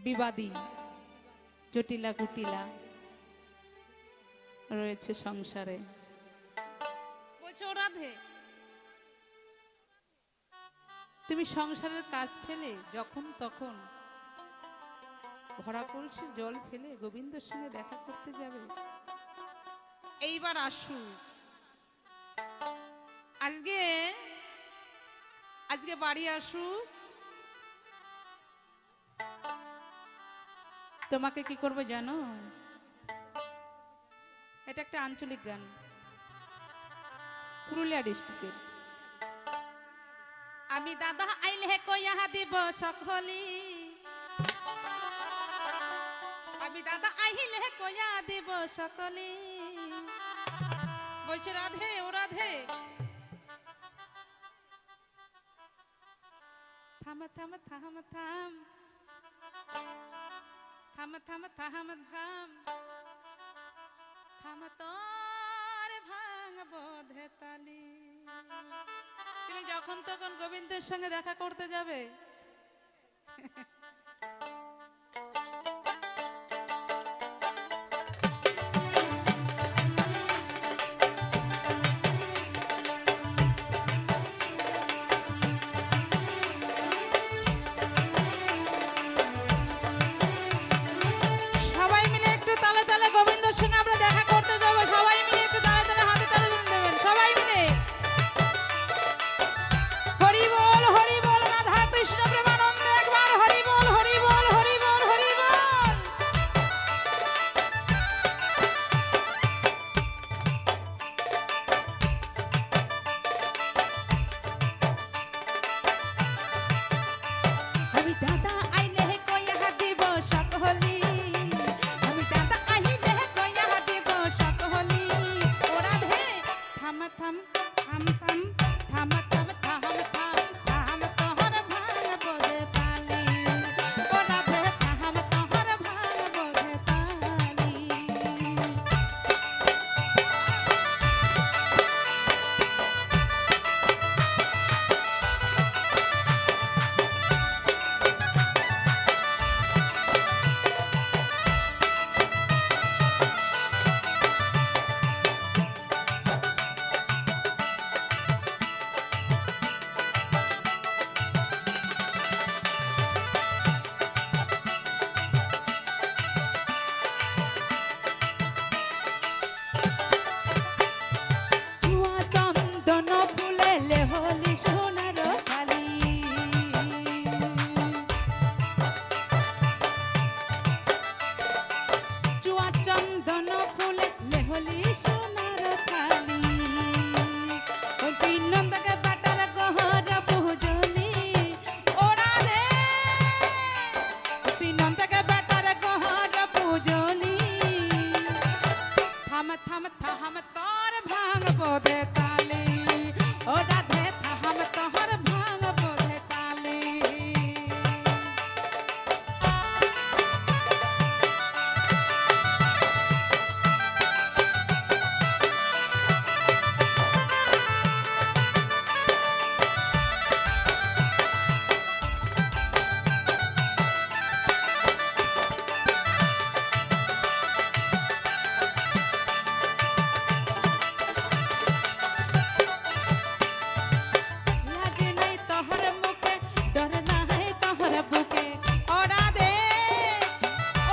বিবাদী জটিলা কুটিলা রয়েছে সংসারে। বলছো রাধে, তুমি সংসারের কাজ ফেলে যখন তখন ভরা কলসির জল ফেলে গোবিন্দর সঙ্গে দেখা করতে যাবে? এইবার আসু, আজকে বাড়ি আসু, তোমাকে কি করবে জানো? এটা একটা আঞ্চলিক গান, পুরুলিয়া ডিস্ট্রিক্টের। আমি দাদা আইলে কইয়া দিব সকলি, আমি দাদা আইলে কইয়া দিব সকলি। বলছে রাধে, ও রাধে, থাম থাম থাম থাম থাম থাম থাম থাম থাম, তোর ভাঙবো ধেতালি। তুমি যখন তখন গোবিন্দের সঙ্গে দেখা করতে যাবে? সবাই মিলে একটু তালে তালে গোবিন্দের সঙ্গে আমরা দেখা করতে যাবো। সবাই মিলে একটু তালে তালে হাতে তালে দেবেন সবাই মিলে। হরি বল, হরি বল, রাধা কৃষ্ণ প্রেমানন্দে একবার হরি বল, হরি বল, হরি বল, হরি বল। আমি দাদা আইলে কইয়া দিব সকলি, আমি দাদা আইলে কইয়া দিব সকলি। ও রাধে, থাম থাম থাম থাম থাম থাম থাম থাম থাম, তোহর ভাঙবো ধেতালি। ও রাধে, থাম তোহর ভাঙবো ধেতালি। চুয়া চন্দন ফুলে লেহলি সোনার থালি, চুয়া চন্দন ফুলে লেহলি সোনার থালি। নন্দকে বাটার গহর পুজলি। ও রাধে, নন্দকে বাটার গহর পুজলি। থাম থাম থাম, তোর ভাঙবো ধেতালি। ও রাধে, থাম তোহর ভাঙবো ধেতালি। লাজ নাই তোহর মুখে, ডর নাই তোহর বুকে। ও রাধে,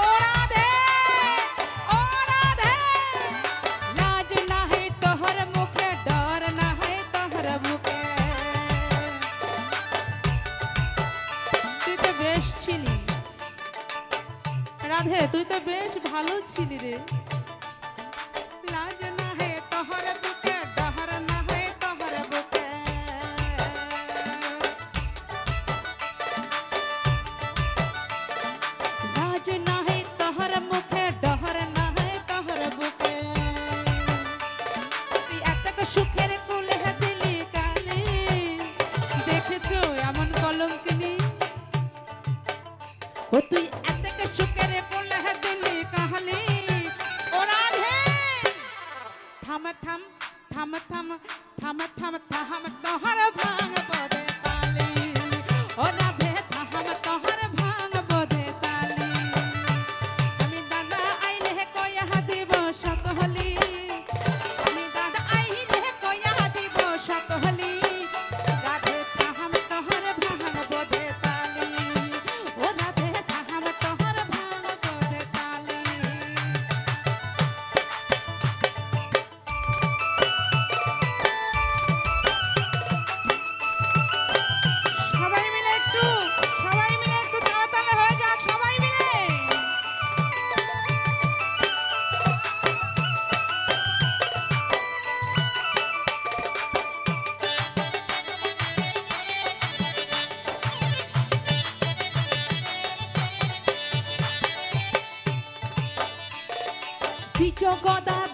ও রাধে, ও রাধে, লাজ নাই তোহর মুখে, ডর নাই তোহর বুকে। তুই তো বেশ ছিলি রাধে, তুই তো বেশ ভালো ছিলি রে। লাজ নাহে তোহর বুকে, ডর নাহে তোহর বুকে। লাজ নাহে তোহর মুখে, ডর নাহে তোহর বুকে। তুই এত সুখের কুলে দিলি কালি, দেখেছো এমন কলঙ্কিনী? ও তুই এত সুখের কুলে দিলি কালি। ও রাধে, থাম থাম থাম থাম থাম থাম থাম, তোহর ভাঙবো ধেতালি। ও রাধে, থাম তোহর ভাঙবো ধেতালি। গদা